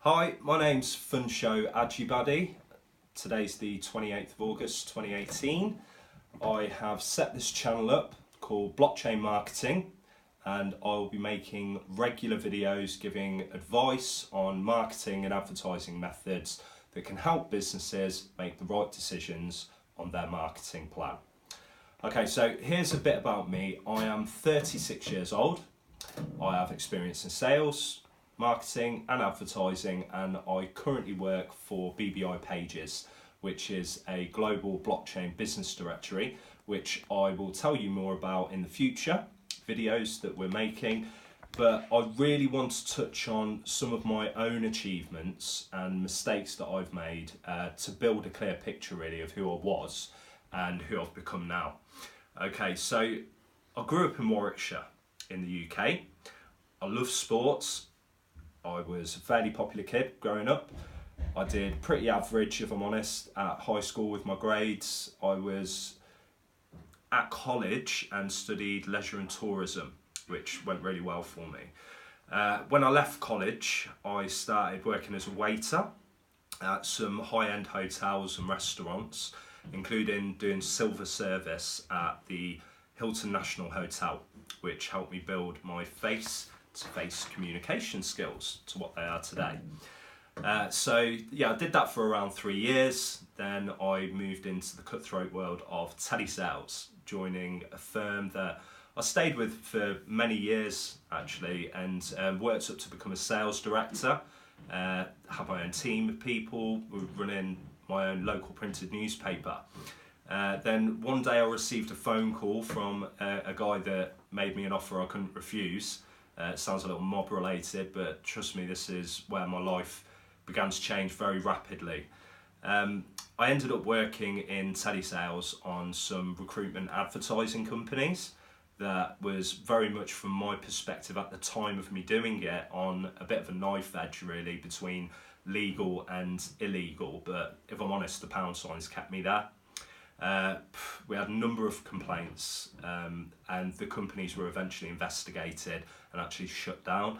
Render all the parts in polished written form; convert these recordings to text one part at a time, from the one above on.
Hi, my name's Funsho Ajibade. Today's the 28th of August 2018. I have set this channel up called Blockchain Marketing, and I'll be making regular videos giving advice on marketing and advertising methods that can help businesses make the right decisions on their marketing plan. Okay, so here's a bit about me. I am 36 years old. I have experience in sales, marketing and advertising, and I currently work for BBI Pages, which is a global blockchain business directory, which I will tell you more about in the future videos that we're making. But I really want to touch on some of my own achievements and mistakes that I've made to build a clear picture really of who I was and who I've become now. Okay, so I grew up in Warwickshire in the UK. I love sports. I was a fairly popular kid growing up. I did pretty average, if I'm honest, at high school with my grades. I was at college and studied leisure and tourism, which went really well for me. When I left college, I started working as a waiter at some high-end hotels and restaurants, including doing silver service at the Hilton National Hotel, which helped me build my face-to-face communication skills to what they are today. So yeah, I did that for around 3 years. Then I moved into the cutthroat world of telesales, joining a firm that I stayed with for many years actually, and worked up to become a sales director. Had my own team of people, running my own local printed newspaper. Then one day I received a phone call from a guy that made me an offer I couldn't refuse. It sounds a little mob related, but trust me, this is where my life began to change very rapidly. I ended up working in telesales on some recruitment advertising companies. That was very much, from my perspective at the time of me doing it, on a bit of a knife edge really between legal and illegal, but if I'm honest, the pound signs kept me there. We had a number of complaints, and the companies were eventually investigated and actually shut down.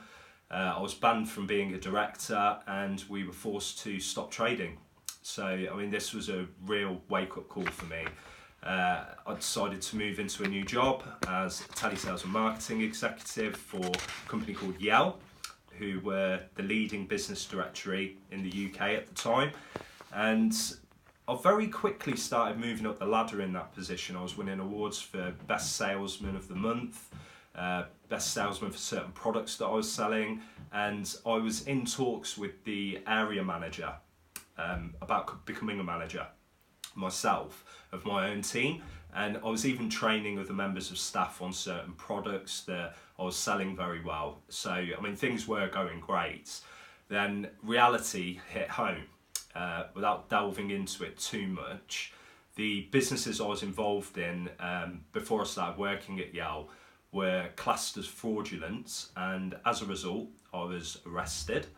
I was banned from being a director, and we were forced to stop trading. So I mean, this was a real wake-up call for me. I decided to move into a new job as Telesales Marketing Executive for a company called Yell, who were the leading business directory in the UK at the time. And I very quickly started moving up the ladder in that position. I was winning awards for Best Salesman of the Month, Best Salesman for certain products that I was selling, and I was in talks with the area manager about becoming a manager myself of my own team, and I was even training other members of staff on certain products that I was selling very well. So I mean, things were going great. Then reality hit home. Without delving into it too much, the businesses I was involved in before I started working at Yale were classed as fraudulent, and as a result I was arrested,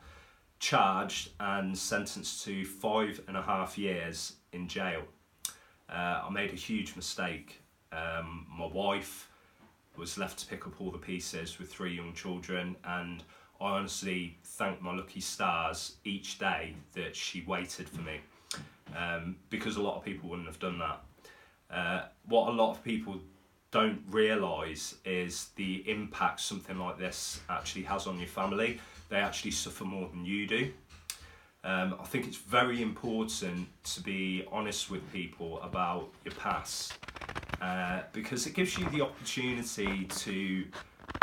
charged and sentenced to 5.5 years in jail. I made a huge mistake. My wife was left to pick up all the pieces with 3 young children, and I honestly thank my lucky stars each day that she waited for me, because a lot of people wouldn't have done that. What a lot of people don't realise is the impact something like this actually has on your family. They actually suffer more than you do. I think it's very important to be honest with people about your past, because it gives you the opportunity to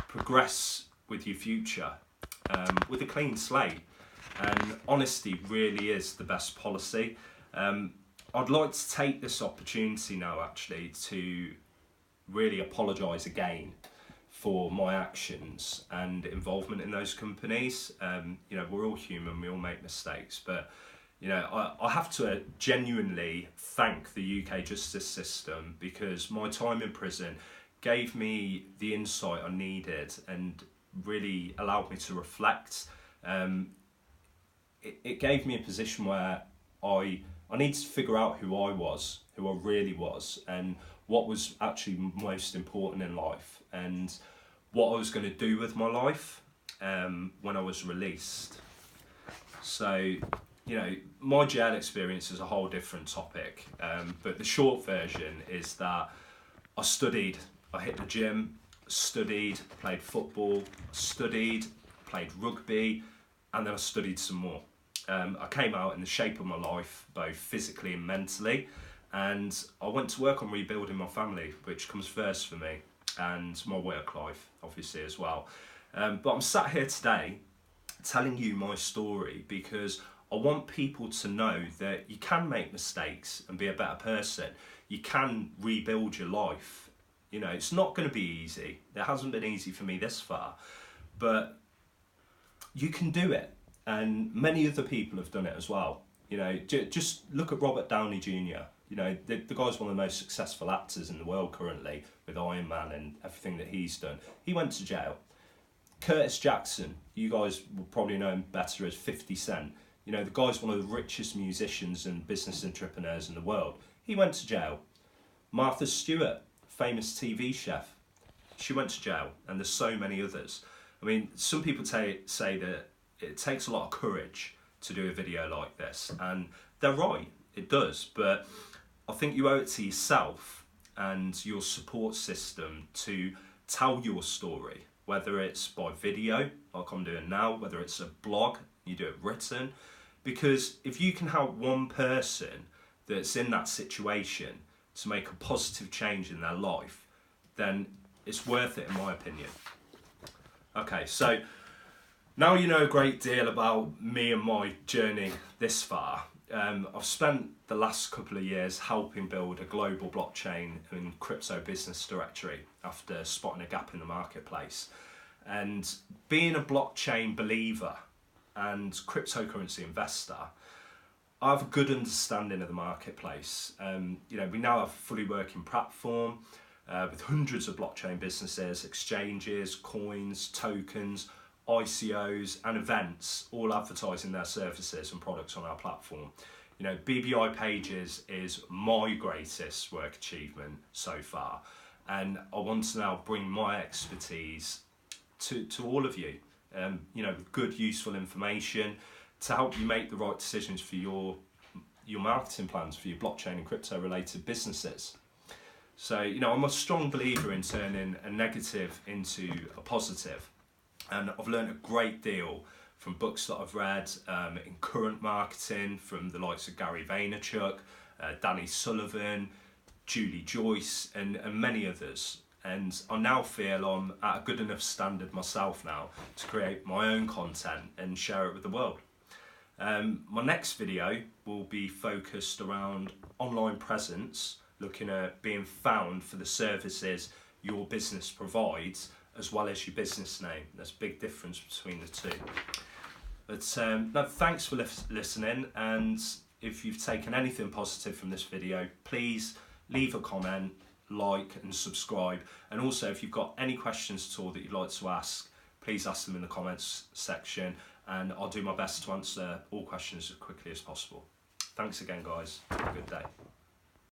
progress with your future with a clean slate, and honesty really is the best policy. I'd like to take this opportunity now actually to really apologise again for my actions and involvement in those companies. You know, we're all human, we all make mistakes, but you know, I have to genuinely thank the UK justice system, because my time in prison gave me the insight I needed and really allowed me to reflect. It gave me a position where I needed to figure out who I was, who I really was, and what was actually most important in life, and what I was going to do with my life when I was released. So, you know, my jail experience is a whole different topic, but the short version is that I hit the gym, studied, played football, studied, played rugby, and then I studied some more. I came out in the shape of my life, both physically and mentally, and I went to work on rebuilding my family, which comes first for me, and my work life, obviously, as well. But I'm sat here today telling you my story because I want people to know that you can make mistakes and be a better person. You can rebuild your life. You know, it's not going to be easy. It hasn't been easy for me this far, but you can do it. And many other people have done it as well. You know, just look at Robert Downey Jr. You know, the guy's one of the most successful actors in the world currently with Iron Man and everything that he's done. He went to jail. Curtis Jackson, you guys will probably know him better as 50 Cent. You know, the guy's one of the richest musicians and business entrepreneurs in the world. He went to jail. Martha Stewart, famous TV chef, she went to jail, and there's so many others. I mean, some people say that it takes a lot of courage to do a video like this, and they're right, it does, but I think you owe it to yourself and your support system to tell your story, whether it's by video, like I'm doing now, whether it's a blog, you do it written, because if you can help one person that's in that situation to make a positive change in their life, then it's worth it in my opinion. Okay, so now you know a great deal about me and my journey this far. I've spent the last couple of years helping build a global blockchain and crypto business directory after spotting a gap in the marketplace. And being a blockchain believer and cryptocurrency investor, I have a good understanding of the marketplace. You know, we now have a fully working platform with hundreds of blockchain businesses, exchanges, coins, tokens, ICOs and events all advertising their services and products on our platform. You know, BBI Pages is my greatest work achievement so far, and I want to now bring my expertise to all of you, you know, with good useful information to help you make the right decisions for your marketing plans for your blockchain and crypto related businesses. So, you know, I'm a strong believer in turning a negative into a positive. And I've learned a great deal from books that I've read in current marketing from the likes of Gary Vaynerchuk, Danny Sullivan, Julie Joyce and many others. And I now feel I'm at a good enough standard myself now to create my own content and share it with the world. My next video will be focused around online presence, looking at being found for the services your business provides, as well as your business name. There's a big difference between the two. But no, thanks for listening, and if you've taken anything positive from this video, please leave a comment, like and subscribe. And also, if you've got any questions at all that you'd like to ask, please ask them in the comments section, and I'll do my best to answer all questions as quickly as possible. Thanks again, guys. Have a good day.